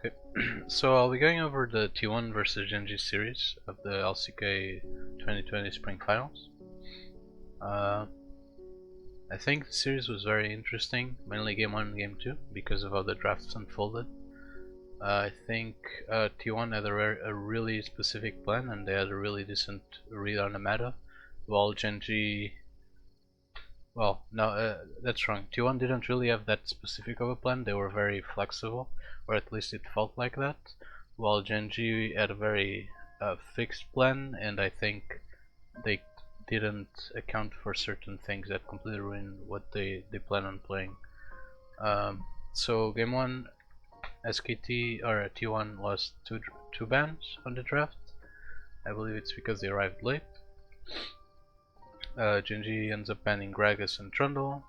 Okay, so I'll be going over the T1 versus GenG series of the LCK 2020 Spring Finals. I think the series was very interesting, mainly game 1 and game 2, because of how the drafts unfolded. I think T1 had a really specific plan and they had a really decent read on the meta, while GenG... Well, no, that's wrong. T1 didn't really have that specific of a plan, they were very flexible, or at least it felt like that, while GenG had a very fixed plan, and I think they didn't account for certain things that completely ruined what they plan on playing. So game 1, SKT or T1 lost two bans on the draft. I believe it's because they arrived late. GenG ends up banning Gragas and Trundle,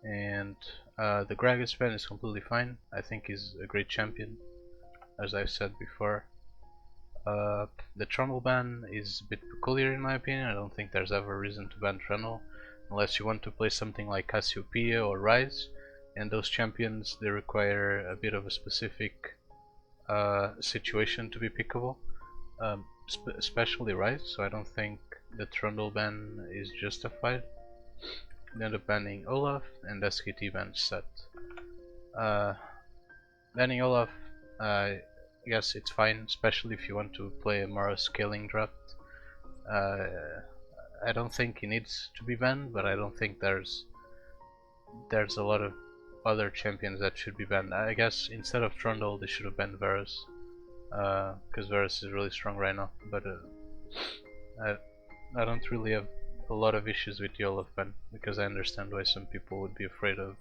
and the Gragas ban is completely fine. I think he's a great champion, as I've said before. The Trundle ban is a bit peculiar in my opinion. I don't think there's ever a reason to ban Trundle unless you want to play something like Cassiopeia or Ryze, and those champions, they require a bit of a specific situation to be pickable, especially Ryze, so I don't think the Trundle ban is justified. They end up banning Olaf, and SKT bans Set. Banning Olaf, I guess it's fine, especially if you want to play a more scaling draft. I don't think he needs to be banned, but I don't think there's a lot of other champions that should be banned. I guess instead of Trundle they should have banned Varus, because Varus is really strong right now, but I don't really have a lot of issues with the Olaf ban, because I understand why some people would be afraid of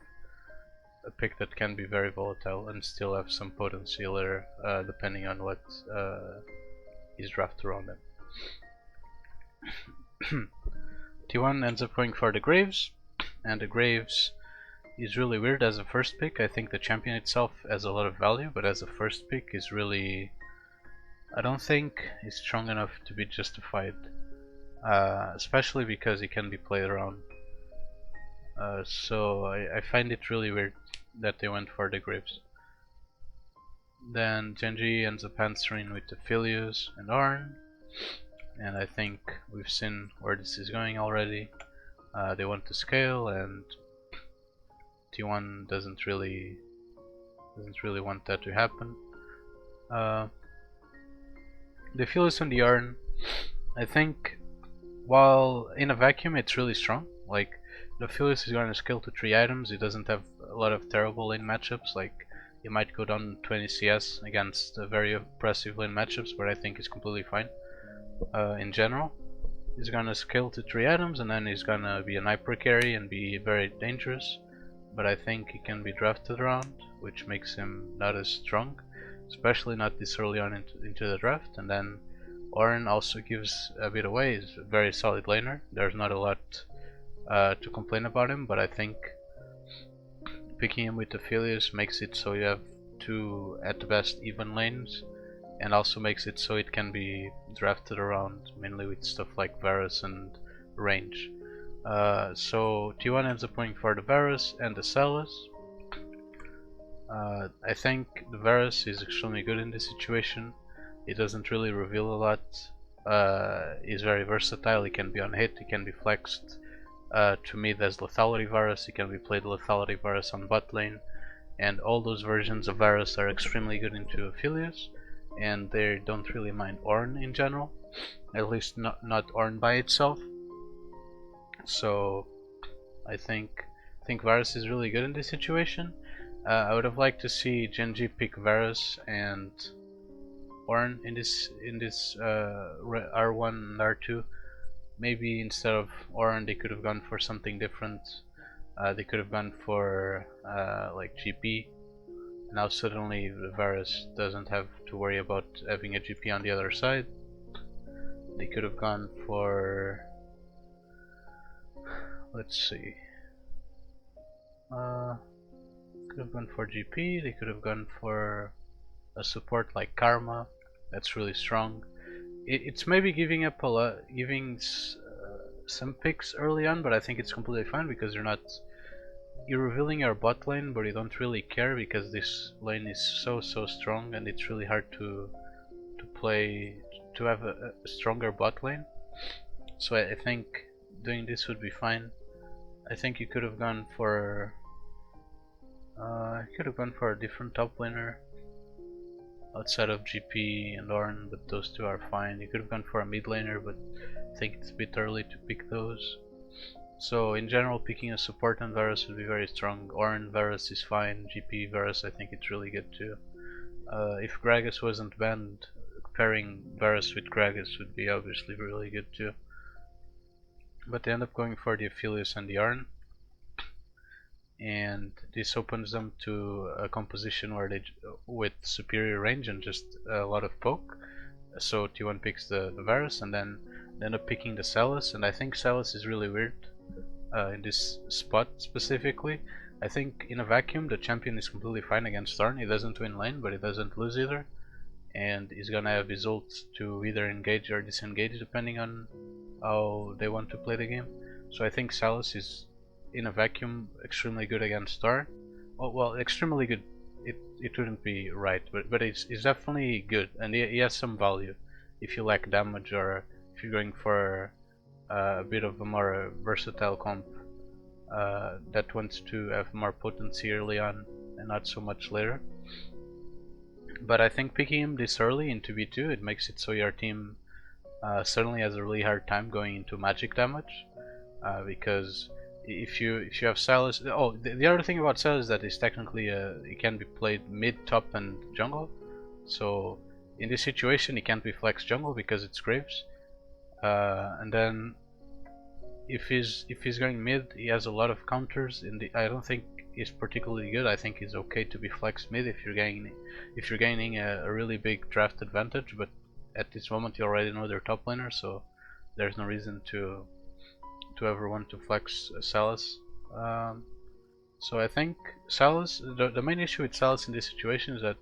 a pick that can be very volatile and still have some potency later, depending on what is drafted around them. T1 ends up going for the Graves, and the Graves is really weird as a first pick. I think the champion itself has a lot of value, but as a first pick is really, I don't think is strong enough to be justified, especially because he can be played around. So I find it really weird that they went for the Graves. Then GenG ends up answering with the Philius and Arn, and I think we've seen where this is going already. They want to scale, and T1 doesn't really want that to happen. The Philius and the Arn, I think, while in a vacuum it's really strong. Like, the Philius is going to scale to 3 items, he doesn't have a lot of terrible lane matchups, like he might go down 20 CS against very oppressive lane matchups, but I think he's completely fine. In general, he's gonna scale to 3 items and then he's gonna be an hyper carry and be very dangerous, but I think he can be drafted around, which makes him not as strong, especially not this early on into the draft. And then Ornn also gives a bit away, he's a very solid laner, there's not a lot to complain about him, but I think picking him with the Philius makes it so you have 2 at the best even lanes, and also makes it so it can be drafted around, mainly with stuff like Varus and range. So T1 ends up going for the Varus and the Celis. I think the Varus is extremely good in this situation. It doesn't really reveal a lot. He's very versatile, he can be on hit, he can be flexed to mid as lethality Varus, he can be played lethality Varus on bot lane, and all those versions of Varus are extremely good into Philius, and they don't really mind Ornn in general, at least not Ornn by itself. So I think Varus is really good in this situation. I would have liked to see GenG pick Varus and Ornn in this R1 and R2. Maybe instead of Ornn they could have gone for something different. They could have gone for like GP. Now suddenly the Varus doesn't have to worry about having a GP on the other side. They could have gone for, let's see, could have gone for GP, they could have gone for a support like Karma, that's really strong. It's maybe giving up a lot, giving some picks early on, but I think it's completely fine because you're revealing your bot lane, but you don't really care because this lane is so strong, and it's really hard to play to have a stronger bot lane. So I think doing this would be fine. I think you could have gone for a different top laner outside of GP and Ornn, but those two are fine. You could have gone for a mid laner, but I think it's a bit early to pick those. So in general, picking a support on Varus would be very strong. Ornn Varus is fine. GP Varus, I think it's really good too. If Gragas wasn't banned, pairing Varus with Gragas would be obviously really good too. But they end up going for the Aphelios and the Ornn, and this opens them to a composition where they with superior range and just a lot of poke. So T1 picks the Varus, and then they end up picking the Sylas, and I think Sylas is really weird in this spot specifically. I think in a vacuum the champion is completely fine against Ornn. He doesn't win lane, but he doesn't lose either, and he's gonna have results to either engage or disengage depending on how they want to play the game. So I think Sylas is in a vacuum extremely good against Ornn. Well, extremely good, it wouldn't be right, but it's definitely good, and he has some value if you lack damage or if you're going for a bit of a more versatile comp that wants to have more potency early on and not so much later. But I think picking him this early into V2, it makes it so your team certainly has a really hard time going into magic damage, because if you have Sylas, the other thing about Sylas is that it's technically it can be played mid, top, and jungle. So in this situation, he can't be flex jungle because it's Graves. And then if he's going mid, he has a lot of counters. I don't think he's particularly good. I think he's okay to be flex mid if you're gaining a really big draft advantage. But at this moment, you already know they're top laner, so there's no reason to ever want to flex Sylas. So I think Sylas, the main issue with Sylas in this situation is that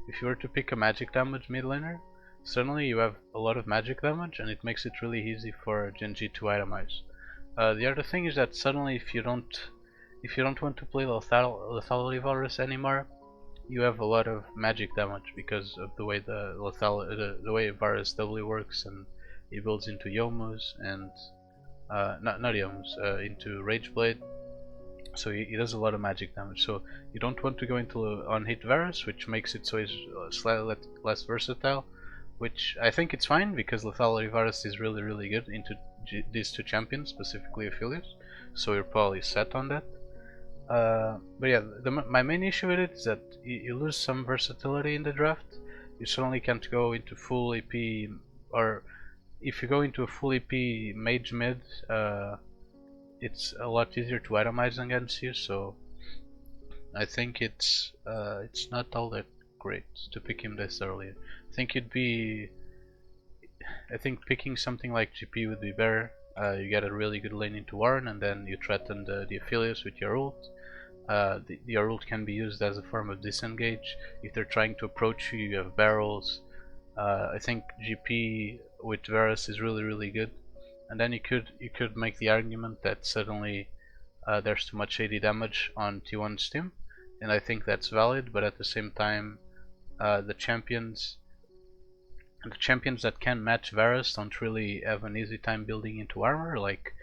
if you were to pick a magic damage mid laner, suddenly you have a lot of magic damage, and it makes it really easy for GenG to itemize. The other thing is that suddenly if you don't want to play lethality Varus anymore, you have a lot of magic damage because of the way the way Varus W works, and he builds into Youmu's and not Youmu's, into Rageblade. So he does a lot of magic damage. So you don't want to go into on hit Varus, which makes it so he's slightly less versatile. Which I think it's fine because lethality Varus is really good into these two champions, specifically Aphelios. So you're probably set on that. But yeah, my main issue with it is that you lose some versatility in the draft. You suddenly can't go into full EP, or if you go into a full EP mage mid, it's a lot easier to itemize against you. So I think it's not all that great to pick him this early. I think picking something like GP would be better. You get a really good lane into Ornn, and then you threaten the Aphelios with your ult. Your ult can be used as a form of disengage. If they're trying to approach you, you have barrels. I think GP with Varus is really good. And then you could make the argument that suddenly there's too much AD damage on T1's team, and I think that's valid. But at the same time, the champions that can match Varus don't really have an easy time building into armor. Like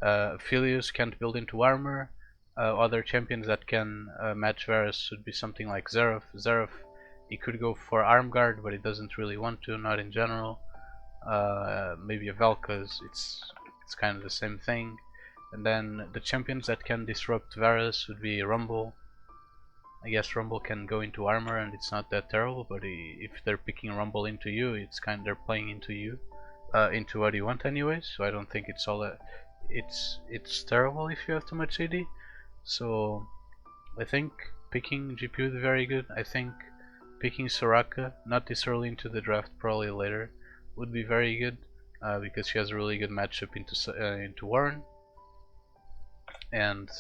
Aphelios can't build into armor. Other champions that can match Varus would be something like Xerath. Xerath, he could go for arm guard, but he doesn't really want to, not in general. Maybe a Vel'Koz, it's kind of the same thing. And then the champions that can disrupt Varus would be Rumble. I guess Rumble can go into armor and it's not that terrible, but if they're picking Rumble into you, it's they're playing into you, into what you want anyways. So I don't think it's all that it's terrible if you have too much AD. So I think picking GP would be very good. I think picking Soraka, not this early into the draft, probably later, would be very good because she has a really good matchup into Ornn, and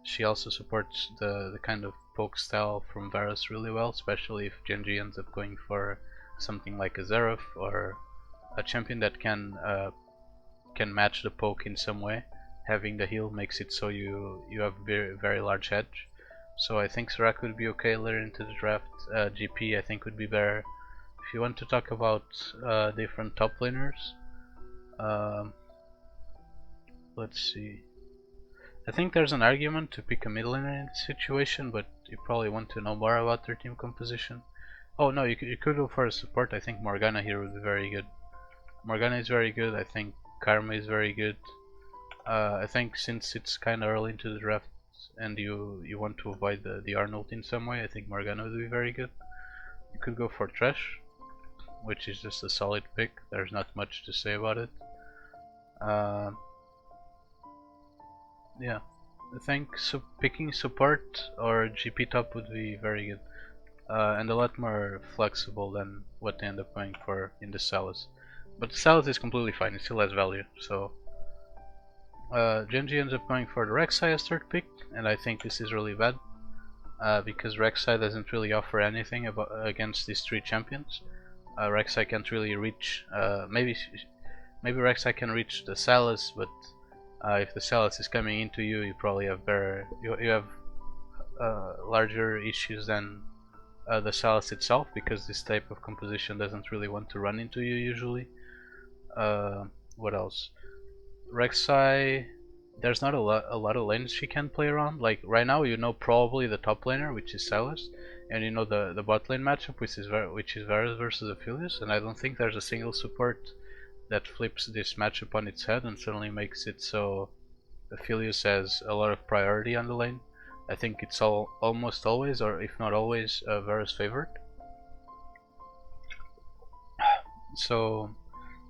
she also supports the kind of poke style from Varus really well, especially if GenG ends up going for something like a Xerath or a champion that can match the poke in some way. having the heal makes it so you have very large edge. So I think Soraka would be okay later into the draft. GP I think would be better. If you want to talk about different top laners, let's see. I think there's an argument to pick a mid laner in this situation, but you probably want to know more about their team composition. Oh no, you could go for a support. I think Morgana here would be very good. Morgana is very good. I think Karma is very good. I think since it's kind of early into the draft and you want to avoid the Arnold in some way, I think Morgana would be very good. You could go for Thresh, which is just a solid pick. There's not much to say about it. Yeah, I think picking support or GP top would be very good. And a lot more flexible than what they end up going for in the Salus. But the Salus is completely fine, it still has value. So GenG ends up going for the Rek'Sai as third pick, and I think this is really bad. Because Rek'Sai doesn't really offer anything against these three champions. Rek'Sai can't really reach, maybe Rek'Sai can reach the Salus, but if the Salus is coming into you, you probably have you have larger issues than the Salus itself, because this type of composition doesn't really want to run into you usually. What else? Rek'Sai, there's not a lot of lanes she can play around. Like right now, you know probably the top laner, which is Salus, and you know the bot lane matchup, which is Varus versus Aphelios, and I don't think there's a single support that flips this matchup on its head and suddenly makes it so Aphelios has a lot of priority on the lane. I think it's almost always, or if not always, Varus favored. So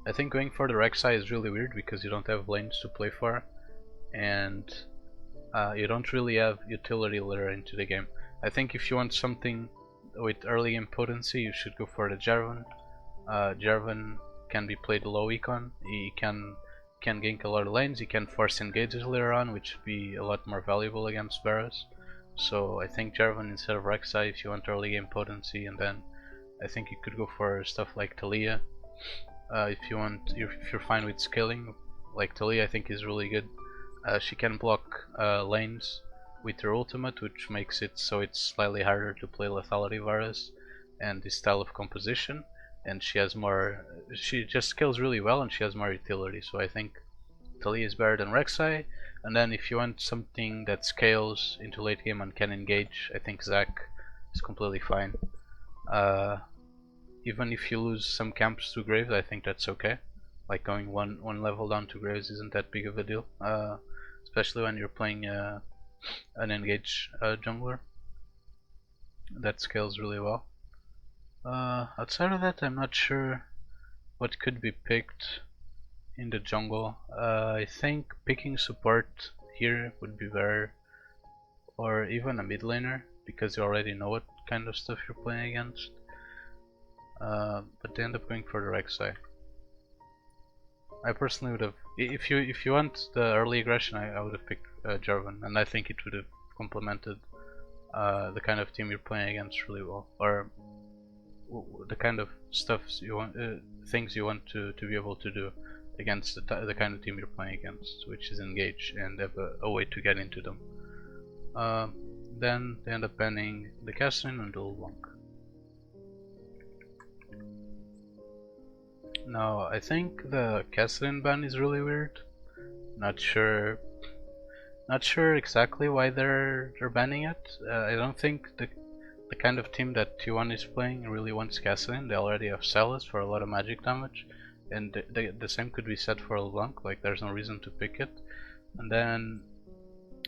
I think going for the Rek'Sai is really weird because you don't have lanes to play for, and you don't really have utility later into the game. I think if you want something with early game potency, you should go for the Jarvan. Jarvan can be played low econ. He can gank a lot of lanes. He can force engages later on, which would be a lot more valuable against Varus. So I think Jarvan instead of Rek'Sai if you want early game potency, and then I think you could go for stuff like Taliyah. If you're fine with scaling, like Taliyah I think is really good. She can block lanes with her ultimate, which makes it so it's slightly harder to play lethality Varus and this style of composition, and she just scales really well and she has more utility, so I think Taliyah is better than Rek'Sai. And then if you want something that scales into late game and can engage, I think Zac is completely fine. Even if you lose some camps to Graves, I think that's okay. Like going one level down to Graves isn't that big of a deal, especially when you're playing an engage jungler that scales really well. Outside of that, I'm not sure what could be picked in the jungle. I think picking support here would be better, or even a mid laner, because you already know what kind of stuff you're playing against. But they end up going for the Rek'Sai. I personally would have, if you want the early aggression, I would have picked Jarvan, and I think it would have complemented the kind of team you're playing against really well, or the kind of stuff you want, things you want to be able to do against the kind of team you're playing against, which is engage and have a way to get into them. Then they end up banning the Cassian and the LeBlanc. Now I think the Cassian ban is really weird. Not sure exactly why they're banning it. I don't think the kind of team that T1 is playing really wants Cassian. They already have Salus for a lot of magic damage, and the same could be said for LeBlanc. Like there's no reason to pick it. And then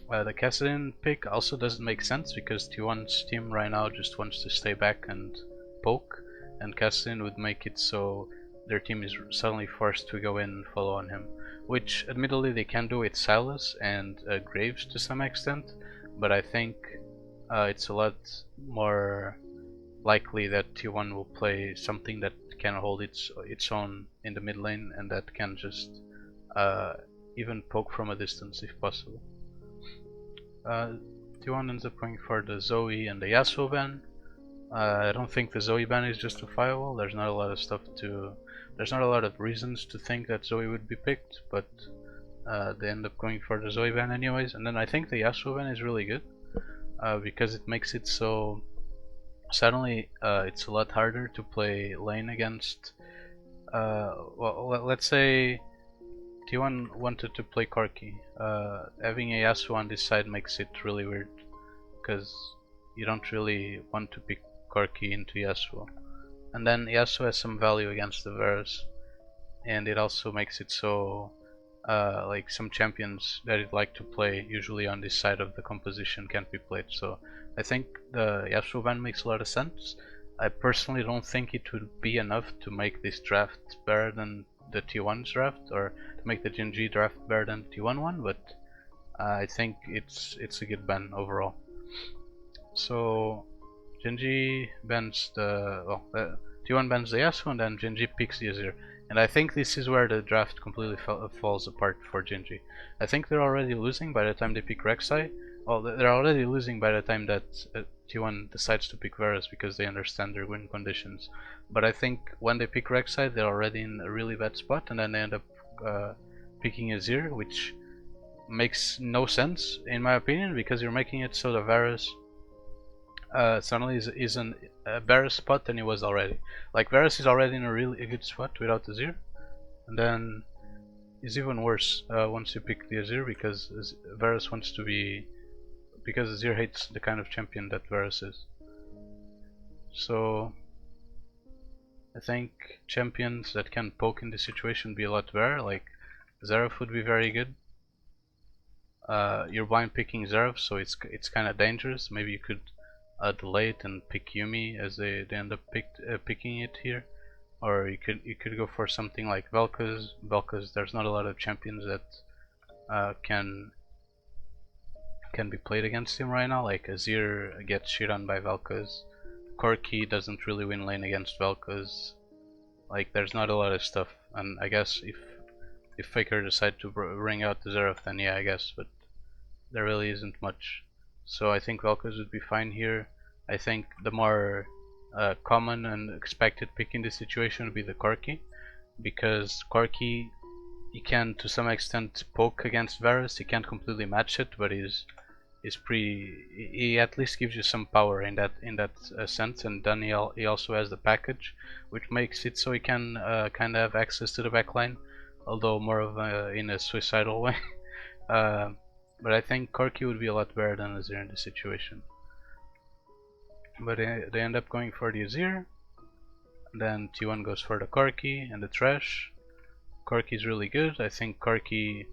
the Cassian pick also doesn't make sense because T1's team right now just wants to stay back and poke, and Cassian would make it so their team is suddenly forced to go in and follow on him, which admittedly they can do with Salus and Graves to some extent, but I think it's a lot more likely that T1 will play something that can hold its own in the mid lane and that can just even poke from a distance if possible. T1 ends up going for the Zoe and the Yasuo ban. I don't think the Zoe ban is justifiable. There's not a lot of reasons to think that Zoe would be picked, but They end up going for the Zoe ban anyways, and then I think the Yasuo ban is really good because it makes it so suddenly it's a lot harder to play lane against. Well, let's say T1 wanted to play Corki. Having a Yasuo on this side makes it really weird because you don't really want to pick Corki into Yasuo. And then Yasuo has some value against the Varus, and it also makes it so like some champions that you'd like to play usually on this side of the composition can't be played. So I think the Yasuo ban makes a lot of sense. I personally don't think it would be enough to make this draft better than the T1's draft, or to make the GenG draft better than the T1 one, but I think it's a good ban overall. So GenG bans the T1 bans the Yasuo, and then GenG picks the Azir. And I think this is where the draft completely falls apart for GenG. I think they're already losing by the time they pick Rek'Sai. Well, they're already losing by the time that T1 decides to pick Varus because they understand their win conditions. But I think when they pick Rek'Sai, they're already in a really bad spot, and then they end up picking Azir, which makes no sense in my opinion, because you're making it so the Varus suddenly is in a better spot than he was already. Like Varus is already in a really good spot without Azir, and then it's even worse once you pick the Azir, because Varus wants to be, because Azir hates the kind of champion that Varus is. So I think champions that can poke in this situation be a lot better. Like Xerath would be very good. You're blind picking Xerath, so it's kind of dangerous. Maybe you could delay it and pick Yuumi as they end up picking it here, or you could go for something like Vel'Koz. There's not a lot of champions that can be played against him right now. Like Azir gets shit on by Vel'Koz. Corki doesn't really win lane against Vel'Koz. Like there's not a lot of stuff, and I guess if Faker decide to bring out the Xerath, then yeah, I guess, but there really isn't much. So I think Vel'Koz would be fine here. I think the more common and expected pick in this situation would be the Corki, because Corki, he can to some extent poke against Varus. He can't completely match it, but he at least gives you some power in that sense. And then he also has the package, which makes it so he can kind of have access to the backline, although more of in a suicidal way. But I think Corki would be a lot better than Azir in this situation. But they end up going for the Azir. Then T1 goes for the Corki and the Thresh. Corki is really good. I think Corki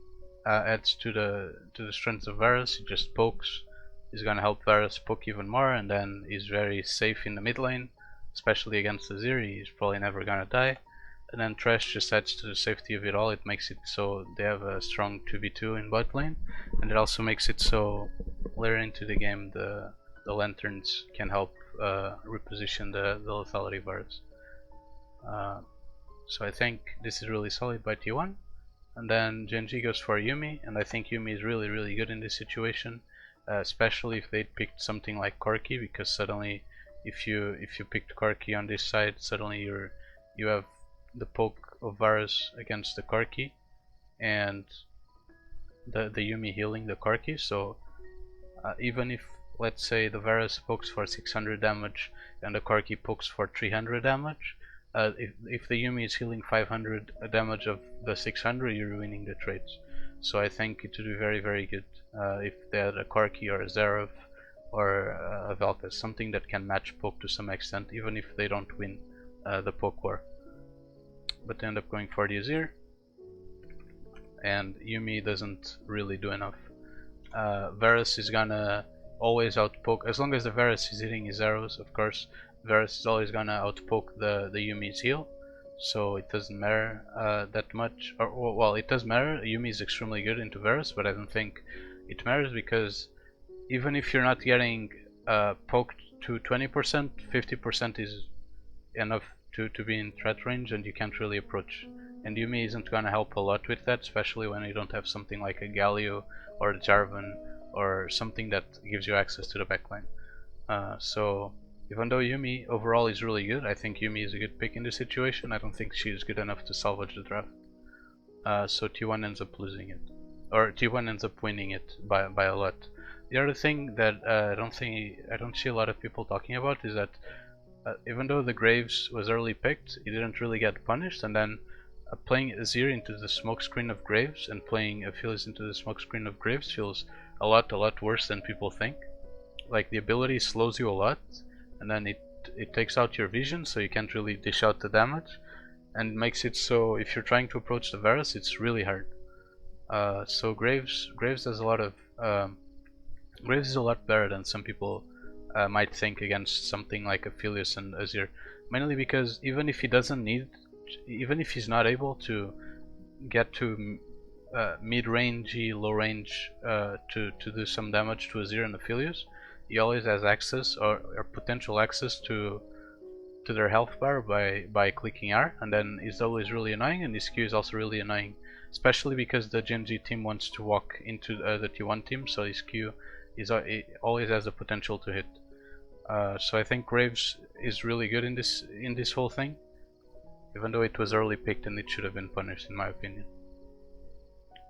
adds to the strength of Varus. He just pokes. He's gonna help Varus poke even more, and then he's very safe in the mid lane, especially against Azir. He's probably never gonna die. And then Thresh just adds to the safety of it all. It makes it so they have a strong 2v2 in bot lane, and it also makes it so later into the game the lanterns can help reposition the lethality Varus. So I think this is really solid by T1. And then GenG goes for Yuumi, and I think Yuumi is really good in this situation, especially if they picked something like Corki, because suddenly if you picked Corki on this side, suddenly you have the poke of Varus against the Corki, and the Yuumi healing the Corki. So even if, let's say, the Varus pokes for 600 damage and the Corki pokes for 300 damage, if the Yuumi is healing 500 damage of the 600, you're winning the trades. So I think it would be very good if they had a Corki or a Xerath or a Vel'Koz, something that can match poke to some extent, even if they don't win the poke war. But they end up going for the Azir, and Yuumi doesn't really do enough. Varus is gonna always outpoke, as long as the Varus is hitting his arrows, of course. Varus is always gonna outpoke the Yuumi's heal, so it doesn't matter that much. Or well, it does matter. Yuumi is extremely good into Varus, but I don't think it matters, because even if you're not getting poked to 20%, 50% is enough to be in threat range, and you can't really approach. And Yuumi isn't gonna help a lot with that, especially when you don't have something like a Galio or a Jarvan or something that gives you access to the backline. So even though Yuumi overall is really good, I think Yuumi is a good pick in this situation. I don't think she is good enough to salvage the draft. So T1 ends up losing it. or T1 ends up winning it by a lot. The other thing that I don't see a lot of people talking about is that even though the Graves was early picked, he didn't really get punished, and then playing Azir into the smokescreen of Graves and playing Aphelios into the smokescreen of Graves feels a lot worse than people think. Like, the ability slows you a lot, and then it takes out your vision, so you can't really dish out the damage, and makes it so if you're trying to approach the Varus, it's really hard. So Graves does a lot of Graves is a lot better than some people might think against something like Aphelios and Azir, mainly because even if he's not able to get to mid-rangey, low range to do some damage to Azir and Aphelios, he always has access or potential access to their health bar by clicking R, and then he's always really annoying, and his Q is also really annoying, especially because the GenG team wants to walk into the T1 team, so his Q it always has the potential to hit. So I think Graves is really good in this whole thing, even though it was early picked and it should have been punished in my opinion,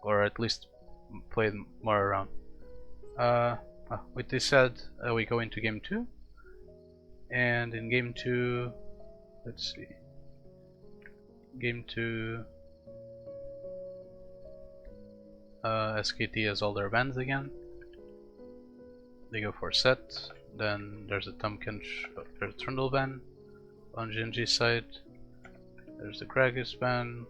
or at least played more around. With this said, we go into game 2, and in game 2, let's see, game 2, SKT has all their bans again. They go for set, then there's a there's a Trundle ban on GenG's side, there's the Gragas ban,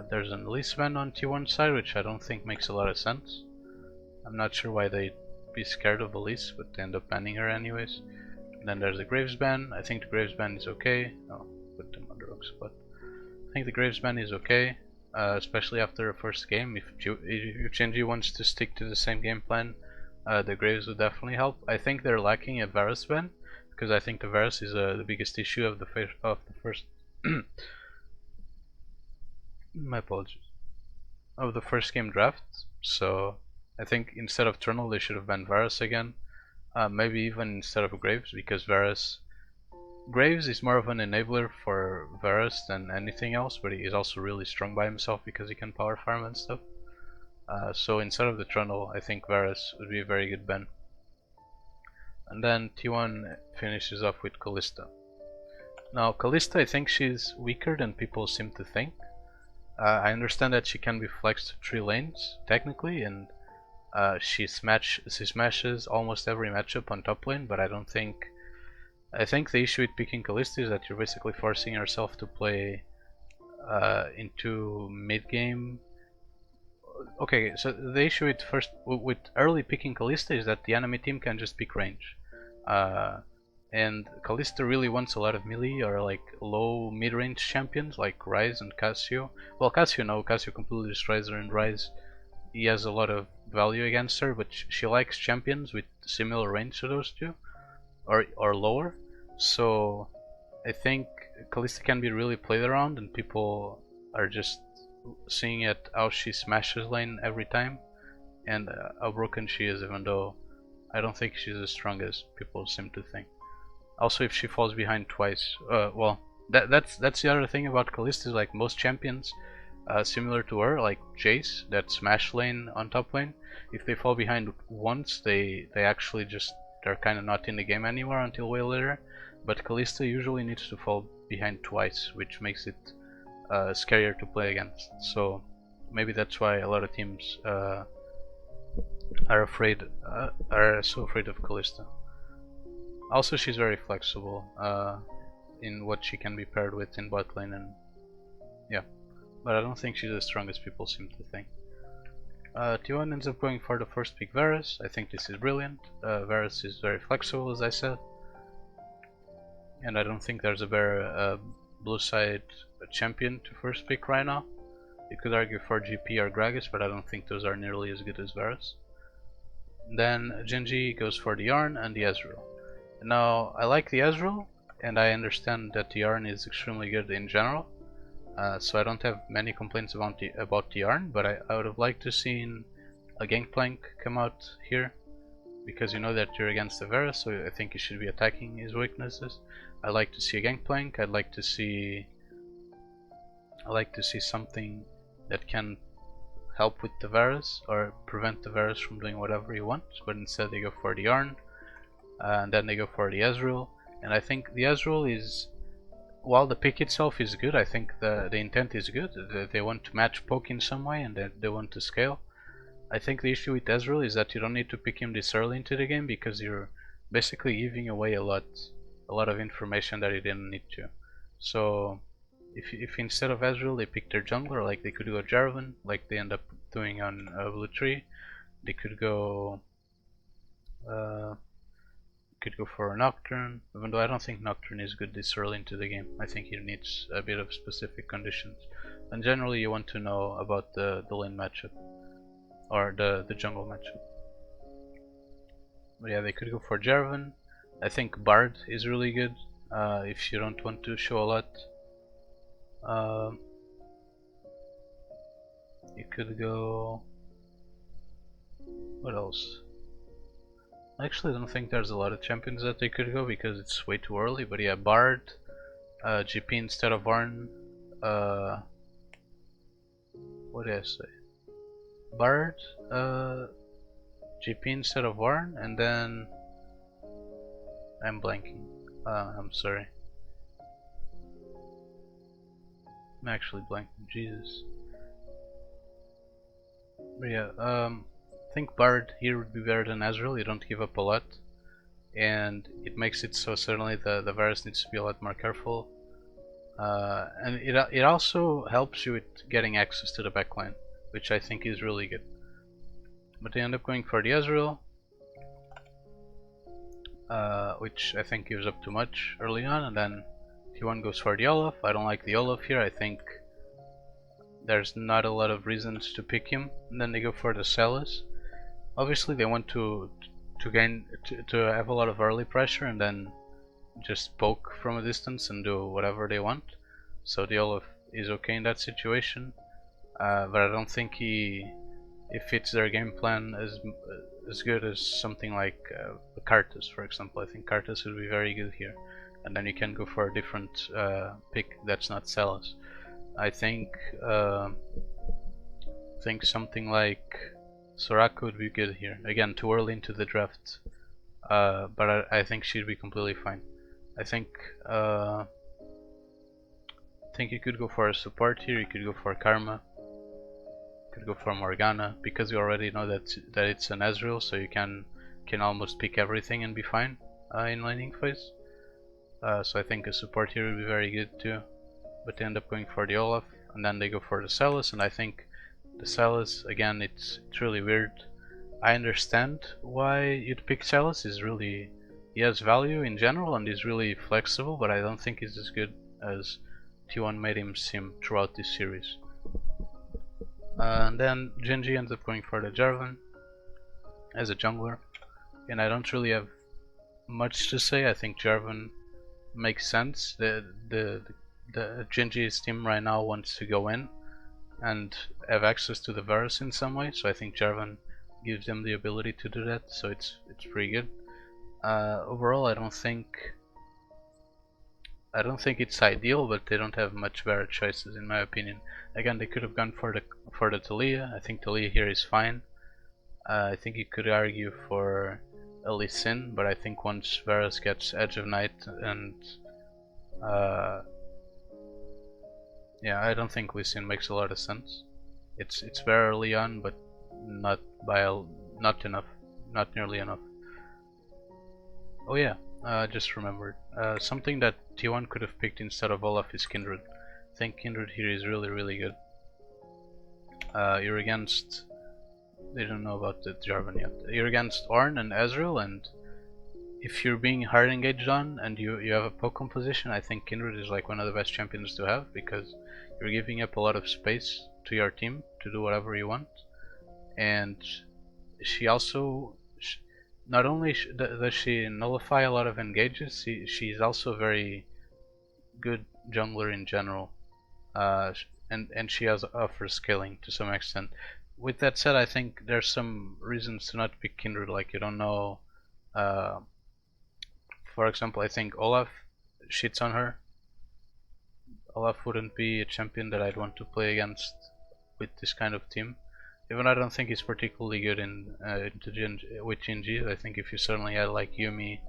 there's an Elise ban on T1's side, which I don't think makes a lot of sense. I'm not sure why they'd be scared of Elise, but they end up banning her anyways. And then there's the Graves ban. I think the Graves ban is okay. Oh, put them on the wrong spot. I think the Graves ban is okay, especially after a first game. If GenG wants to stick to the same game plan, the Graves would definitely help. I think they're lacking a Varus ban, because I think the Varus is the biggest issue of the first my apologies, of the first game draft. So I think instead of Trundle they should have banned Varus again, maybe even instead of Graves, because Graves is more of an enabler for Varus than anything else, but he is also really strong by himself because he can power farm and stuff. So instead of the Trundle, I think Varus would be a very good ban. And then T1 finishes off with Kalista. Now Kalista, I think she's weaker than people seem to think. I understand that she can be flexed to 3 lanes technically, and she smashes almost every matchup on top lane, but I think the issue with picking Kalista is that you're basically forcing yourself to play into mid game. Okay, so the issue with early picking Kalista is that the enemy team can just pick range, and Kalista really wants a lot of melee or like low mid-range champions like Ryze and Cassio. Well, Cassio completely destroys her in Ryze. He has a lot of value against her, but she likes champions with similar range to those two, or lower. So I think Kalista can be really played around, and people are just seeing it how she smashes lane every time, and how broken she is, even though I don't think she's as strong as people seem to think. Also, if she falls behind twice, well, that's the other thing about Kalista, is like most champions similar to her, like Jace, that smash lane on top lane, if they fall behind once, they actually just, they're kind of not in the game anymore until way later. But Kalista usually needs to fall behind twice, which makes it scarier to play against. So maybe that's why a lot of teams are so afraid of Kalista. Also, she's very flexible in what she can be paired with in bot lane, and yeah, but I don't think she's as strong as people seem to think. T1 ends up going for the first pick Varus. I think this is brilliant. Varus is very flexible, as I said, and I don't think there's a better blue side champion to first pick right now. You could argue for GP or Gragas, but I don't think those are nearly as good as Varus. Then GenG goes for the Yarn and the Ezreal. Now, I like the Ezreal, and I understand that the Yarn is extremely good in general, so I don't have many complaints about the Yarn, but I would have liked to seen a Gangplank come out here, because you know that you're against the Varus, so I think you should be attacking his weaknesses. I'd like to see a Gangplank. I'd like to see something that can help with the Varus or prevent the Varus from doing whatever you want, but instead they go for the Yarn, and then they go for the Ezreal. And I think the Ezreal is, while the pick itself is good, I think the intent is good. They want to match poke in some way, and they want to scale. I think the issue with Ezreal is that you don't need to pick him this early into the game, because you're basically giving away a lot of information that you didn't need to. So if instead of Ezreal they pick their jungler, like they could go Jarvan, like they end up doing on Blue Tree. They could go for a Nocturne, even though I don't think Nocturne is good this early into the game. I think he needs a bit of specific conditions. And generally you want to know about the lane matchup, or the jungle matchup. But yeah, they could go for Jarvan. I think Bard is really good if you don't want to show a lot. You could go... what else? I actually don't think there's a lot of champions that they could go because it's way too early, but yeah, Bard, GP instead of Arn, what did I say? Bard, GP instead of Arn, and then I'm blanking. I'm sorry. I'm actually blanking, Jesus. But yeah, I think Bard here would be better than Ezreal. You don't give up a lot, and it makes it so certainly the Varus needs to be a lot more careful. And it also helps you with getting access to the backline, which I think is really good. But they end up going for the Ezreal, which I think gives up too much early on, and then T1 goes for the Olaf. I don't like the Olaf here. I think there's not a lot of reasons to pick him. And then they go for the Celis. Obviously they want to have a lot of early pressure and then just poke from a distance and do whatever they want. So the Olaf is okay in that situation, but I don't think it fits their game plan as good as something like Karthus, for example. I think Karthus would be very good here, and then you can go for a different pick that's not Celis. I think something like Soraka would be good here. Again, too early into the draft, but I think she'd be completely fine. I think you could go for a support here. You could go for Karma. You could go for Morgana, because you already know that it's an Ezreal, so you can almost pick everything and be fine in laning phase. So I think a support here would be very good too. But they end up going for the Olaf, and then they go for the Celis, and I think the Celis, again, it's really weird. I understand why you'd pick Celis. He has value in general and is really flexible, but I don't think he's as good as T1 made him seem throughout this series. And then GenG ends up going for the Jarvan as a jungler, and I don't really have much to say. I think Jarvan makes sense. The GenG's team right now wants to go in and have access to the Varus in some way, so I think Jarvan gives them the ability to do that, so it's pretty good. Overall, I don't think it's ideal, but they don't have much better choices in my opinion. Again, they could have gone for the Taliyah. I think Taliyah here is fine. I think you could argue for a Lee Sin, but I think once Varus gets Edge of Night and yeah, I don't think Lee Sin makes a lot of sense. It's very early on, but not enough, not nearly enough. Oh yeah, just remembered. Something that T1 could have picked instead of Olaf is Kindred. I think Kindred here is really good. You're against... they don't know about the Jarvan yet. You're against Ornn and Ezreal, and if you're being hard engaged on and you have a poke composition, I think Kindred is like one of the best champions to have, because you're giving up a lot of space to your team to do whatever you want. And she also, not only does she nullify a lot of engages, she's also a very good jungler in general, and she offers scaling to some extent. With that said, I think there's some reasons to not pick Kindred, like you don't know. For example, I think Olaf shits on her. Olaf wouldn't be a champion that I'd want to play against with this kind of team. Even I don't think he's particularly good in with GenG's. I think if you suddenly had like Yumi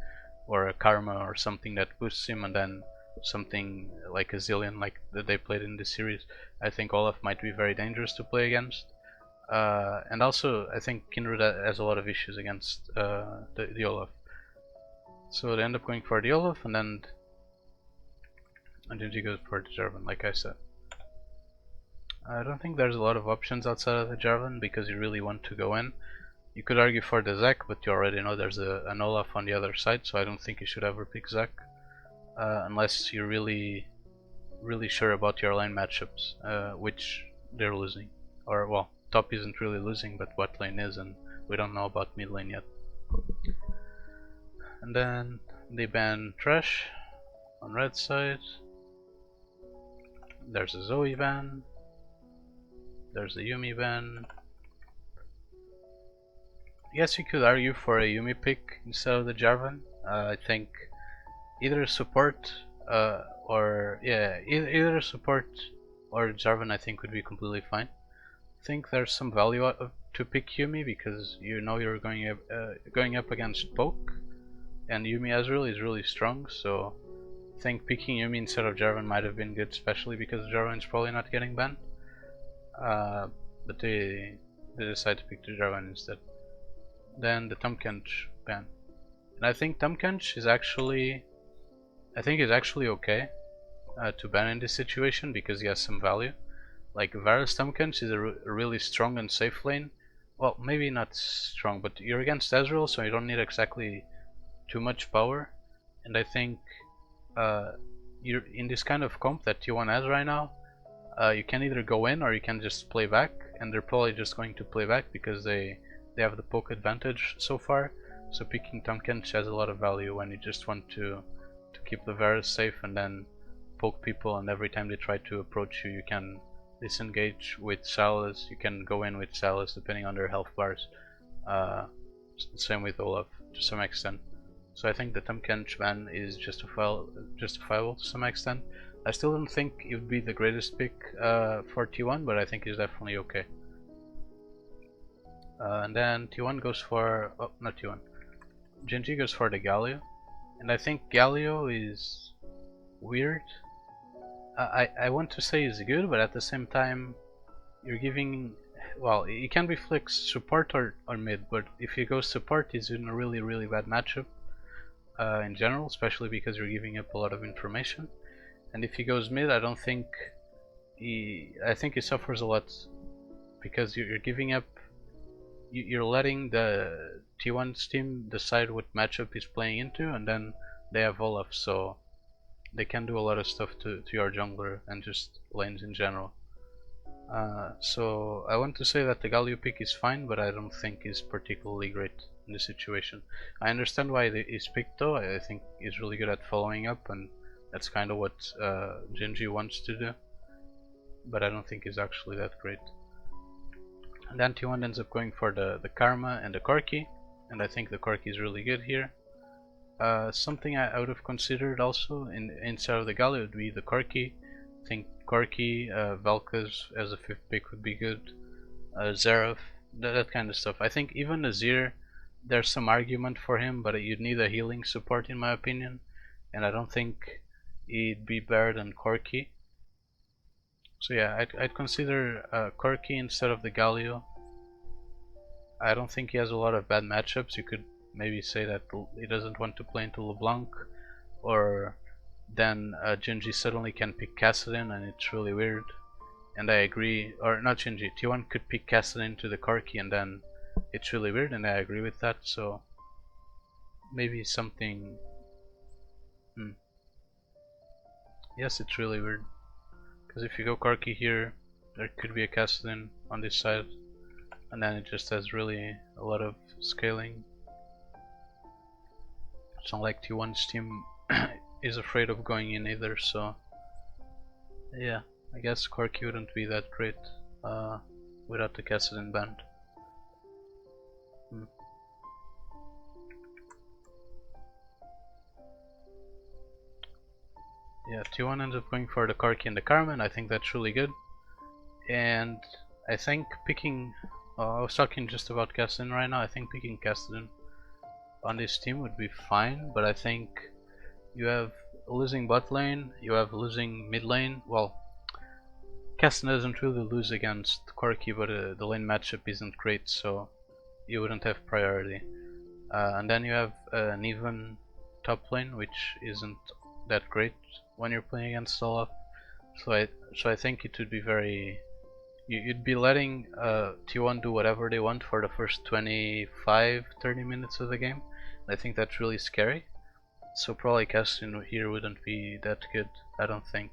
or a Karma or something that boosts him, and then something like a Zillion like that they played in this series, I think Olaf might be very dangerous to play against. And also, I think Kindred has a lot of issues against the Olaf. So they end up going for the Olaf, and then GenG goes for the Jarvan, like I said. I don't think there's a lot of options outside of the Jarvan because you really want to go in. You could argue for the Zac, but you already know there's an Olaf on the other side, so I don't think you should ever pick Zac. Unless you're really sure about your lane matchups, which they're losing. Or, well, top isn't really losing, but bot lane is, and we don't know about mid lane yet. And then they ban Trash on red side. There's a Zoe ban. There's a Yumi ban. I guess you could argue for a Yumi pick instead of the Jarvan. I think either support either support or Jarvan I think would be completely fine. I think there's some value to pick Yumi because you know you're going up against Poke, and Yumi Ezreal is really strong, so I think picking Yumi instead of Jarvan might have been good, especially because Jarvan's probably not getting banned. But they decide to pick the Jarvan instead. Then the Tahm-Kench ban, and I think Tahm-Kench is actually okay to ban in this situation because he has some value. Like Varus Tahm-Kench is a really strong and safe lane. Well, maybe not strong, but you're against Ezreal, so you don't need exactly too much power. And I think you're in this kind of comp that T1 has right now. You can either go in or you can just play back, and they're probably just going to play back because they have the poke advantage so far. So picking Tahm-Kench has a lot of value when you just want to keep the Varus safe and then poke people, and every time they try to approach you, you can disengage with Sylas. You can go in with Sylas depending on their health bars. Same with Olaf to some extent. So I think the Tahm-Kench ban is justifiable to some extent. I still don't think it would be the greatest pick for T1, but I think it's definitely okay. And then T1 goes for, oh, not T1, GenG goes for the Galio, and I think Galio is weird. I want to say is good, but at the same time, you're giving, well, it can be flicked support or mid, but if you go support, he's in a really bad matchup in general, especially because you're giving up a lot of information. And if he goes mid, I don't think I think he suffers a lot because you're giving up. You're letting the T1's team decide what matchup he's playing into, and then they have Olaf, so they can do a lot of stuff to your jungler and just lanes in general. So I want to say that the Galio pick is fine, but I don't think he's particularly great in this situation. I understand why he's picked though. I think he's really good at following up, and that's kind of what GenG wants to do, but I don't think he's actually that great. And then T1 ends up going for the Karma and the Corki, and I think the Corki is really good here. Something I would have considered also instead of the Galio would be the Corki. I think Corki, Vel'Koz as a 5th pick would be good. Xerath, that kind of stuff. I think even Azir, there's some argument for him, but you'd need a healing support in my opinion, and I don't think he'd be better than Corki. So yeah, I'd consider Corki instead of the Galio. I don't think he has a lot of bad matchups. You could maybe say that he doesn't want to play into LeBlanc, or then GenG suddenly can pick Kassadin and it's really weird. And I agree, or not GenG, T1 could pick Kassadin to the Corki and then it's really weird, and I agree with that. So maybe something... Yes, it's really weird. Because if you go Corki here, there could be a Kassadin on this side, and then it just has really a lot of scaling. It's not like T1's team is afraid of going in either, so yeah, I guess Corki wouldn't be that great without the Kassadin band. Yeah, T1 ends up going for the Corki and the Karma, and I think that's really good. And I think picking I was talking just about Kassadin right now. I think picking Kassadin on this team would be fine, but I think you have losing bot lane, you have losing mid lane. Well, Kassadin doesn't really lose against Corki, but the lane matchup isn't great, so you wouldn't have priority. And then you have an even top lane, which isn't that great when you're playing against Olaf. So I think it would be very... You'd be letting T1 do whatever they want for the first 25-30 minutes of the game. I think that's really scary. So probably Kassadin here wouldn't be that good, I don't think.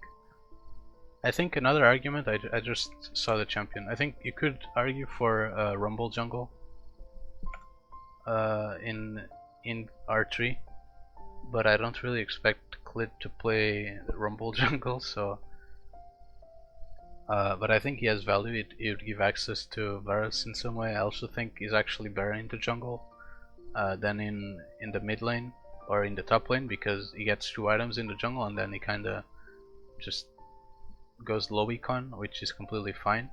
I think another argument, I just saw the champion. I think you could argue for Rumble jungle in R3, but I don't really expect Clit to play Rumble jungle, so... but I think he has value. It would give access to Varus in some way. I also think he's actually better in the jungle than in the mid lane or in the top lane, because he gets 2 items in the jungle and then he kinda just goes low econ, which is completely fine.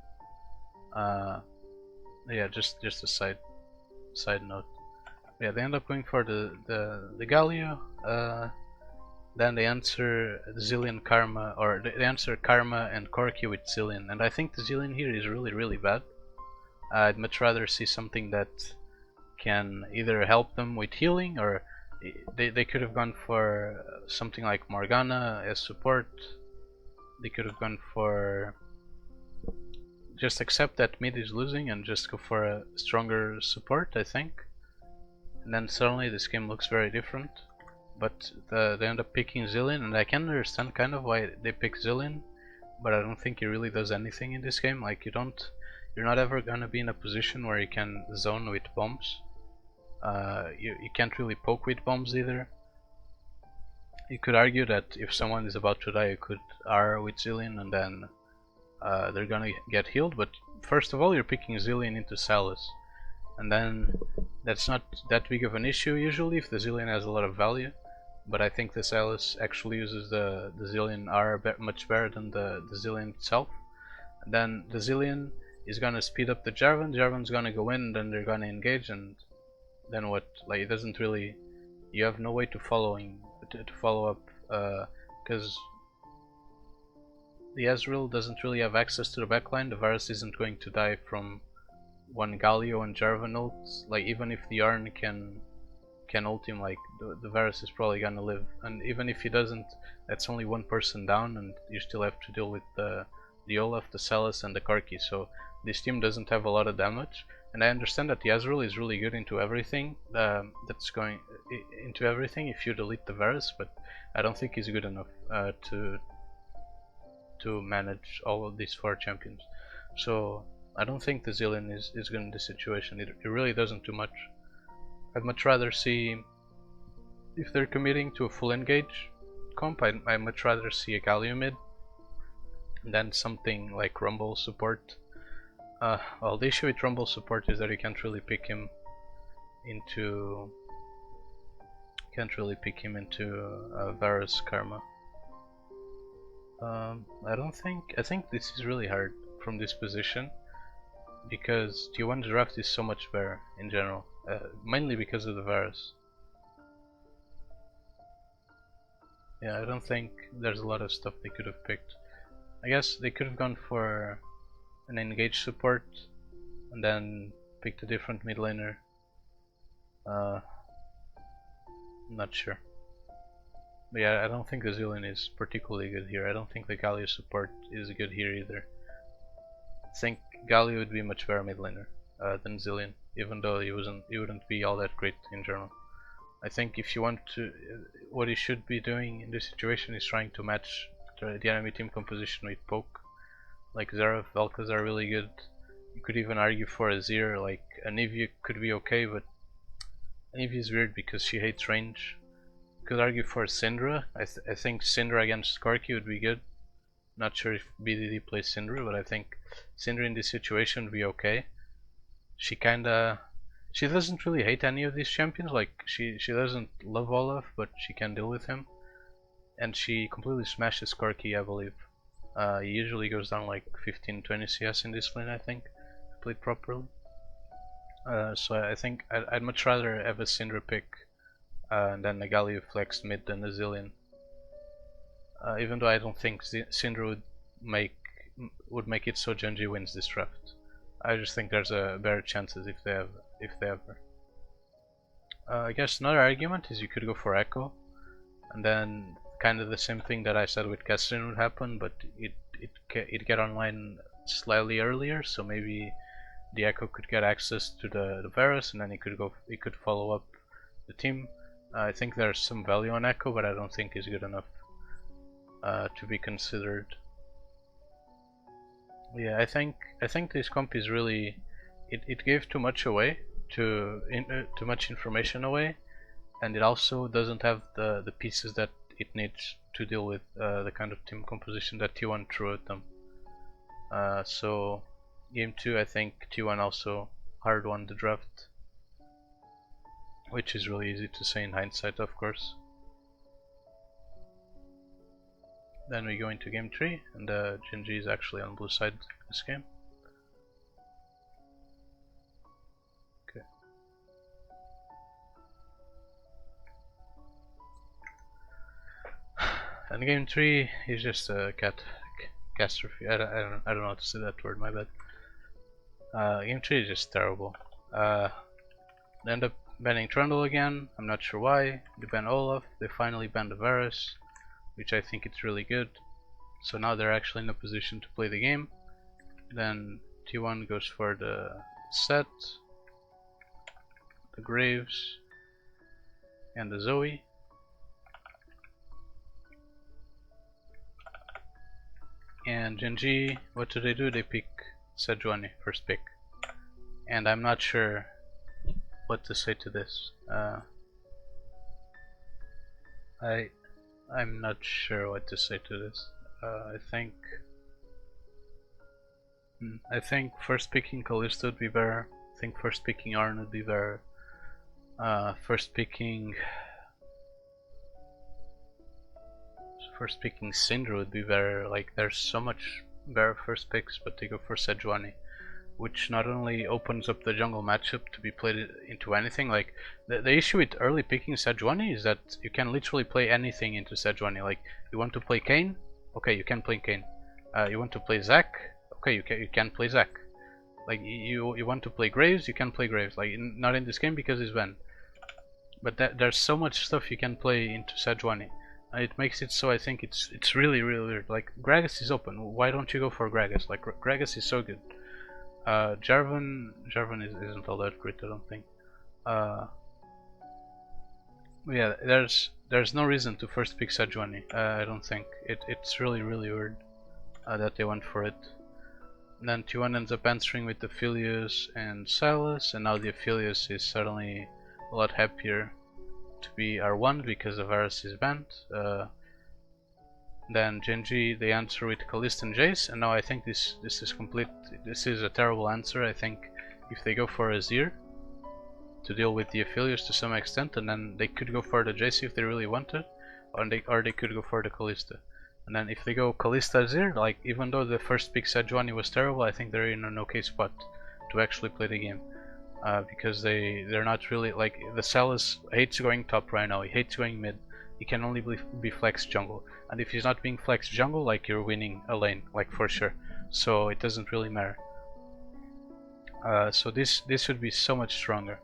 Yeah, just a side note. Yeah, they end up going for the Galio. Then they answer Zillion Karma, or they answer Karma and Corki with Zillion, and I think the Zillion here is really bad. I'd much rather see something that can either help them with healing, or they could have gone for something like Morgana as support. They could have gone for just accept that mid is losing and just go for a stronger support, I think. And then suddenly this game looks very different. But they end up picking Zillion, and I can understand kind of why they pick Zillion, but I don't think he really does anything in this game. Like you're not ever gonna be in a position where you can zone with bombs. You can't really poke with bombs either. You could argue that if someone is about to die, you could R with Zillion, and then they're gonna get healed. But first of all, you're picking Zillion into Salus, and then that's not that big of an issue usually if the Zillion has a lot of value. But I think the Salus actually uses the Zillion R much better than the Zillion itself. And then the Zillion is gonna speed up the Jarvan. Jarvan's gonna go in, and then they're gonna engage, and then what? Like, it doesn't really... You have no way to follow up, because the Ezreal doesn't really have access to the backline. The Varus isn't going to die from one Galio and Jarvan ults. Like, even if the Yarn can ult him, like the Varus is probably gonna live, and even if he doesn't, that's only one person down, and you still have to deal with the Olaf, the Salus, and the Karki. So this team doesn't have a lot of damage, and I understand that the Ezreal is really good into everything. That's going into everything if you delete the Varus, but I don't think he's good enough to manage all of these 4 champions. So I don't think the Zillion is good in this situation. It really doesn't do much. I'd much rather see, if they're committing to a full engage comp, I'd much rather see a Galio mid than something like Rumble support. Well, the issue with Rumble support is that you can't really pick him into Varus Karma. I think this is really hard from this position, because T1's draft is so much better in general, mainly because of the Varus. Yeah, I don't think there's a lot of stuff they could have picked. I guess they could have gone for an engage support and then picked a different mid laner. I'm not sure. But yeah, I don't think the Zillion is particularly good here. I don't think the Galio support is good here either. I think Galio would be much better mid laner than Zillion, even though he wouldn't be all that great in general. I think if you want to, what he should be doing in this situation is trying to match the enemy team composition with poke. Like Xerath, Vel'Koz are really good. You could even argue for Azir. Like Anivia could be okay, but Anivia is weird because she hates range. You could argue for Syndra. I think Syndra against Corki would be good. Not sure if BDD plays Syndra, but I think Syndra in this situation would be okay. She doesn't really hate any of these champions. Like she doesn't love Olaf, but she can deal with him. And she completely smashes Corki, I believe. He usually goes down like 15-20 CS in this lane, I think, played properly. So I think I'd much rather have a Syndra pick and then a Galio flexed mid than a Zillion. Even though I don't think Syndra would make it so GenG wins this draft. I just think there's a better chances if they have her. I guess another argument is you could go for Echo, and then kind of the same thing that I said with Cassian would happen, but it'd get online slightly earlier, so maybe the Echo could get access to the Varus, and then he could follow up the team. I think there's some value on Echo, but I don't think he's good enough to be considered. Yeah, I think this comp is really it gave too much away, too much information away, and it also doesn't have the pieces that it needs to deal with the kind of team composition that T1 threw at them. So game 2, I think T1 also hard won the draft, which is really easy to say in hindsight, of course. Then we go into game 3, and GenG is actually on blue side this game. Okay. And game 3 is just a catastrophe. I don't know how to say that word. My bad. Game 3 is just terrible. They end up banning Trundle again. I'm not sure why. They ban Olaf. They finally banned the Varus, which I think it's really good. So now they're actually in a position to play the game. Then T1 goes for the set, the Graves, and the Zoe. And GenG, what do? They pick Sejuani first pick. And I'm not sure what to say to this. I'm not sure what to say to this. I think first picking Kalista would be better. I think first picking Arn would be better. First picking Syndra would be better. Like, there's so much better first picks, but they go for Sejuani, which not only opens up the jungle matchup to be played into anything. Like, the issue with early picking Sejuani is that you can literally play anything into Sejuani. Like, you want to play Kayn, okay, you can play Kayn. You want to play Zac, okay, you can play Zac. Like, you want to play Graves, you can play Graves. Like, not in this game because he's banned. But there's so much stuff you can play into Sejuani. It makes it so I think it's really weird. Like, Gragas is open. Why don't you go for Gragas? Like, Gragas is so good. Jarvan isn't all that great, I don't think. Yeah, there's no reason to first pick Sejuani. I don't think it's really weird that they went for it. And then T1 ends up answering with Aphelios and Sylas, and now the Aphelios is suddenly a lot happier to be R1 because the Varus is banned. Then GenG, they answer with Kalista and Jace, and now I think this is a terrible answer. I think if they go for Azir to deal with the Aphelios to some extent, and then they could go for the Jace if they really wanted, or they could go for the Kalista. And then if they go Kalista Azir, like, even though the first pick Sejuani was terrible, I think they're in an okay spot to actually play the game. Because they're not really, like, the Sylas hates going top right now, he hates going mid, he can only be flex jungle, and if he's not being flex jungle, like, you're winning a lane, like, for sure, so it doesn't really matter. So this would be so much stronger.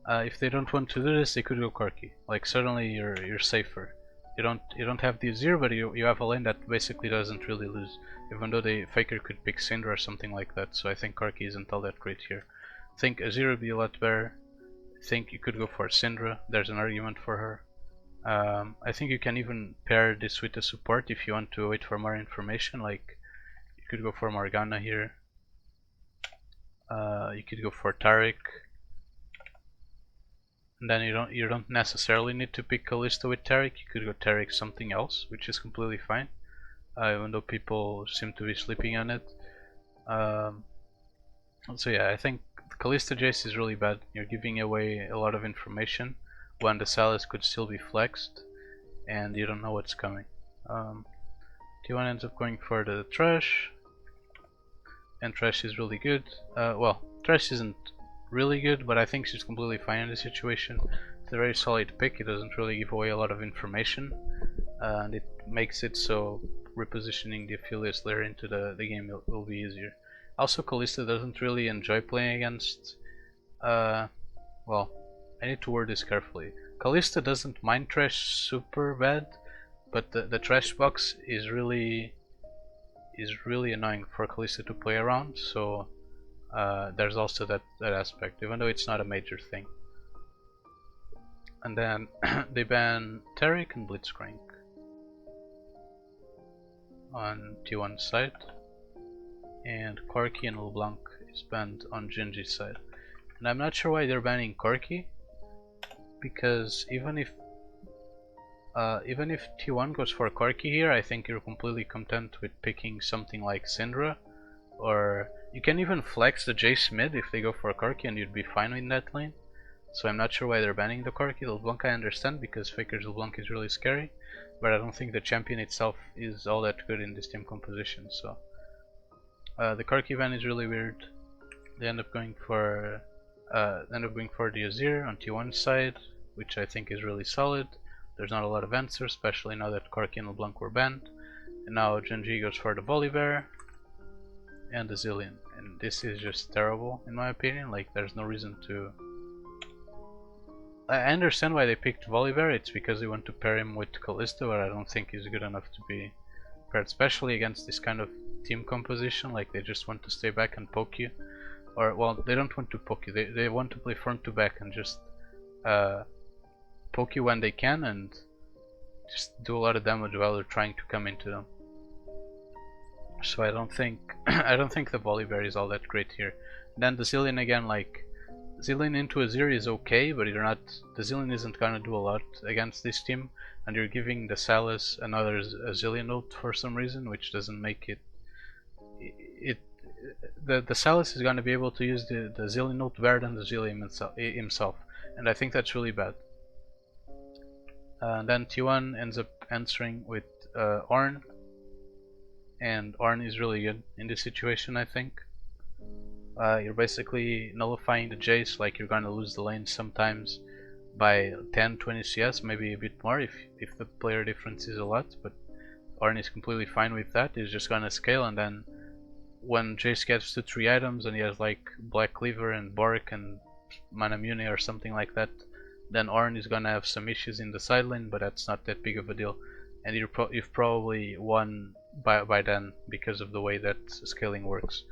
If they don't want to do this, they could go Corki, like, suddenly you're safer. You don't have the Azir, but you have a lane that basically doesn't really lose, even though the Faker could pick Syndra or something like that, so I think Corki isn't all that great here. I think Azir would be a lot better. I think you could go for Syndra, there's an argument for her. I think you can even pair this with a support if you want to wait for more information, like, you could go for Morgana here. You could go for Taric. And then you don't necessarily need to pick Kalista with Taric, you could go Taric something else, which is completely fine. Even though people seem to be sleeping on it. So yeah, I think Kalista Jace is really bad. You're giving away a lot of information when the Sylas could still be flexed and you don't know what's coming. T1 ends up going for the Thresh, and Thresh is really good. Well, Thresh isn't really good, but I think she's completely fine in the situation. It's a very solid pick. It doesn't really give away a lot of information, and it makes it so repositioning the affiliates layer into the game will be easier. Also, Kalista doesn't really enjoy playing against well, I need to word this carefully. Kalista doesn't mind trash super bad, but the trash box is really annoying for Kalista to play around, so there's also that aspect, even though it's not a major thing. And then they ban Taric and Blitzcrank on T1's side, and Corki and LeBlanc is banned on GenG's side. And I'm not sure why they're banning Corki, because even if T1 goes for Corki here, I think you're completely content with picking something like Syndra, or you can even flex the Jace mid if they go for Corki and you'd be fine in that lane. So I'm not sure why they're banning the Corki. LeBlanc I understand, because Faker's LeBlanc is really scary, but I don't think the champion itself is all that good in this team composition. So the Corki ban is really weird. They end up going for the Azir on T1's side, which I think is really solid. There's not a lot of answers, especially now that Corki and LeBlanc were banned. And now GenG goes for the Volibear and the Zilean, and this is just terrible in my opinion. Like, there's no reason to. I understand why they picked Volibear. It's because they want to pair him with Kalista, but I don't think he's good enough to be paired, especially against this kind of team composition. Like, they just want to stay back and poke you, or well, they don't want to poke you. They want to play front to back and just poke you when they can and just do a lot of damage while they're trying to come into them. So I don't think the Volibear is all that great here. Then the Zilean again, like, Zilean into Azir is okay, but you're not. The Zilean isn't gonna do a lot against this team, and you're giving the Sylas another Zilean ult for some reason, which doesn't make it. The Sylas is gonna be able to use the Zilean ult better than the Zilean himself, and I think that's really bad. Then T1 ends up answering with Ornn, and Ornn is really good in this situation, I think. You're basically nullifying the Jace. Like, you're gonna lose the lane sometimes by 10-20 CS, maybe a bit more if the player difference is a lot, but Ornn is completely fine with that. He's just gonna scale, and then when Jace gets to 3 items and he has like Black Cleaver and Bork and Manamune or something like that, then Ornn is gonna have some issues in the side lane, but that's not that big of a deal, and you've probably won by then because of the way that scaling works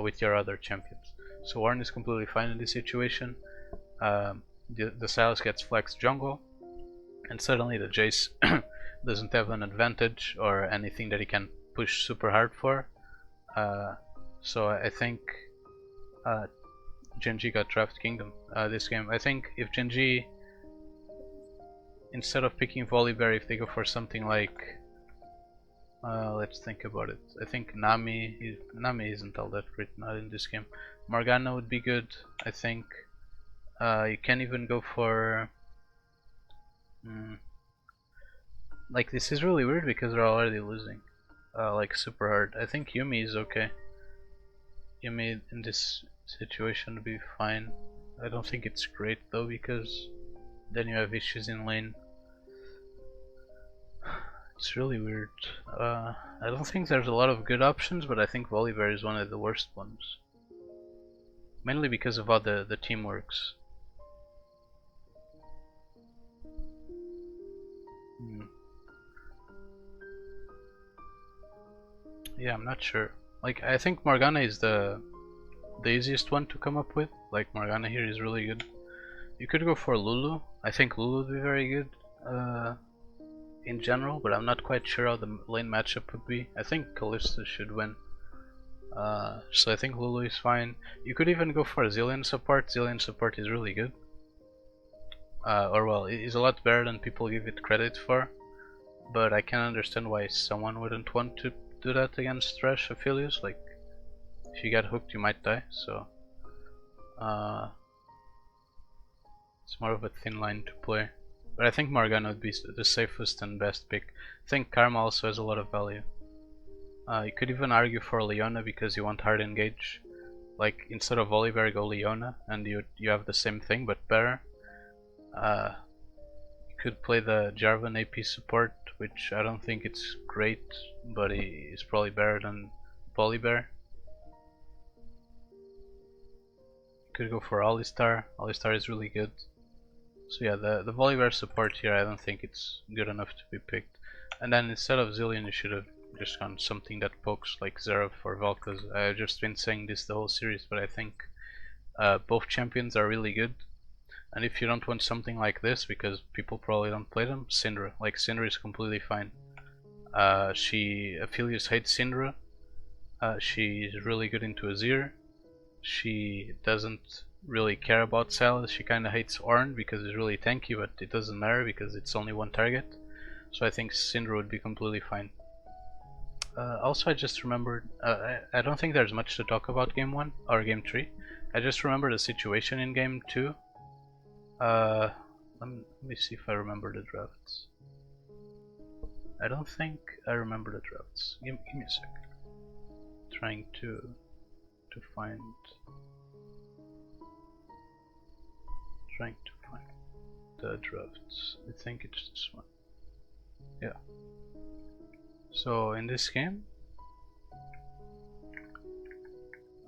with your other champions. So Ornn is completely fine in this situation. The Sylas gets flexed jungle, and suddenly the Jace doesn't have an advantage or anything that he can push super hard for. So I think GenG got Draft Kingdom this game. I think if GenG, instead of picking Volibear, if they go for something like let's think about it. I think Nami isn't all that great, not in this game. Morgana would be good, I think. You can even go for like, this is really weird because they're already losing like super hard. I think Yuumi is okay. Yuumi in this situation would be fine. I don't think it's great though, because then you have issues in lane. It's really weird. I don't think there's a lot of good options, but I think Volibear is one of the worst ones. Mainly because of how the team works. Yeah, I'm not sure. Like, I think Morgana is the easiest one to come up with. Like, Morgana here is really good. You could go for Lulu. I think Lulu would be very good in general, but I'm not quite sure how the lane matchup would be. I think Kalista should win. So I think Lulu is fine. You could even go for Zilean support. Zilean support is really good. Or well, it is a lot better than people give it credit for. But I can understand why someone wouldn't want to do that against Thresh Aphelios. Like, if you get hooked, you might die. So it's more of a thin line to play. But I think Morgana would be the safest and best pick. I think Karma also has a lot of value. You could even argue for Leona because you want hard engage. Like instead of Volibear, go Leona, and you have the same thing but better. You could play the Jarvan AP support, which I don't think it's great, but it's probably better than Volibear. You could go for Alistar. Alistar is really good. So yeah, the Volibear support here, I don't think it's good enough to be picked. And then instead of Zilean, you should have just gone something that pokes like Zeref or Vel'Koz. I've just been saying this the whole series, but I think both champions are really good. And if you don't want something like this, because people probably don't play them, Syndra. Like Syndra is completely fine. Aphelios hates Syndra. She's really good into Azir. She doesn't really care about Sylas. She kinda hates Ornn because it's really tanky, but it doesn't matter because it's only one target. So I think Syndra would be completely fine. Also, I just remembered, I don't think there's much to talk about game 1 or game 3. I just remember the situation in game 2. Let me see if I remember the drafts. I don't think I remember the drafts. Give me a sec. Trying to find the drafts. I think it's this one. Yeah. So in this game,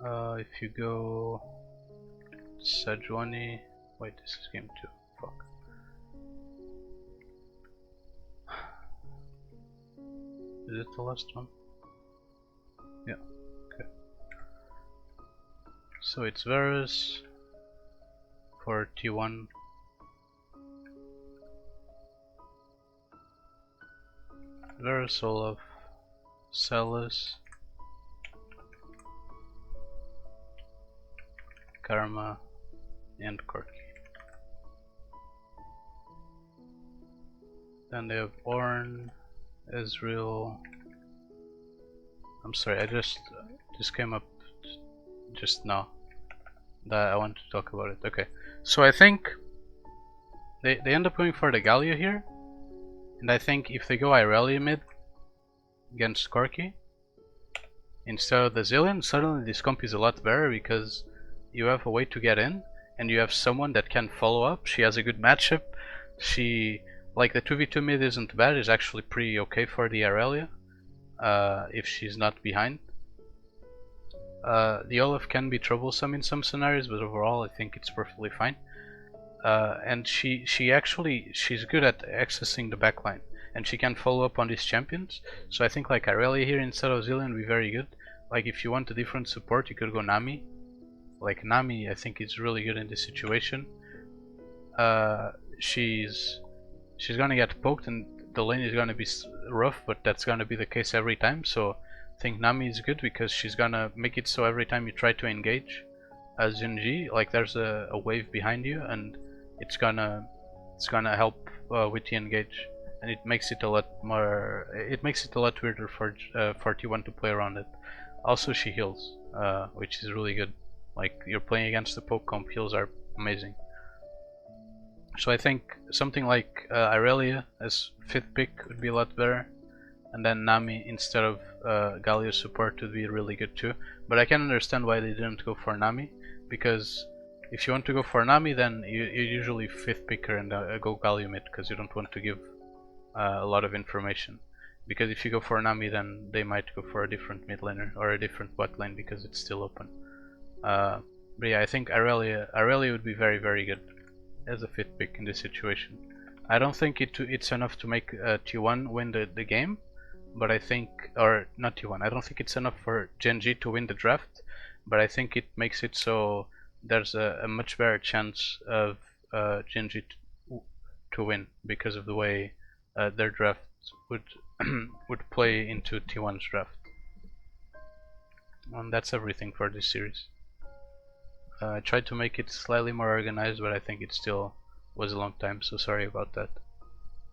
if you go Sejuani, wait, this is game 2. Fuck. Is it the last one? Yeah. Okay. So it's Varus for T1. Varus, Olaf, Sylas, Karma, and Corki. Then they have Ornn, Ezreal. I'm sorry, I just came up just now that I want to talk about it. Okay, so I think they end up going for the Galio here, and I think if they go Irelia mid against Corki instead of the Zilean, suddenly this comp is a lot better because you have a way to get in and you have someone that can follow up. She has a good matchup. She, like, the 2v2 mid isn't bad, it's actually pretty okay for the Irelia if she's not behind. The Olaf can be troublesome in some scenarios, but overall I think it's perfectly fine. And she's good at accessing the backline, and she can follow up on these champions. So I think like Irelia here instead of Zilean would be very good. Like if you want a different support, you could go Nami. Like Nami, I think is really good in this situation. She's gonna get poked, and the lane is gonna be rough, but that's gonna be the case every time. So I think Nami is good because she's gonna make it so every time you try to engage as GenG, like there's a wave behind you, and it's gonna help with the engage, and it makes it a lot more. It makes it a lot weirder for T1 to play around it. Also, she heals, which is really good. Like you're playing against the poke comp, heals are amazing. So I think something like Irelia as 5th pick would be a lot better, and then Nami instead of Galio support would be really good too. But I can understand why they didn't go for Nami, because if you want to go for Nami, then you usually 5th picker and go Galio mid, because you don't want to give a lot of information. Because if you go for Nami, then they might go for a different mid laner or a different bot lane because it's still open. But yeah, I think Irelia would be very, very good as a 5th pick in this situation. I don't think it's enough to make T1 win the game, but I think, or not T1, I don't think it's enough for GenG to win the draft, but I think it makes it so there's a much better chance of GenG to win because of the way their draft would would play into T1's draft. And that's everything for this series. I tried to make it slightly more organized, but I think it still was a long time, so sorry about that.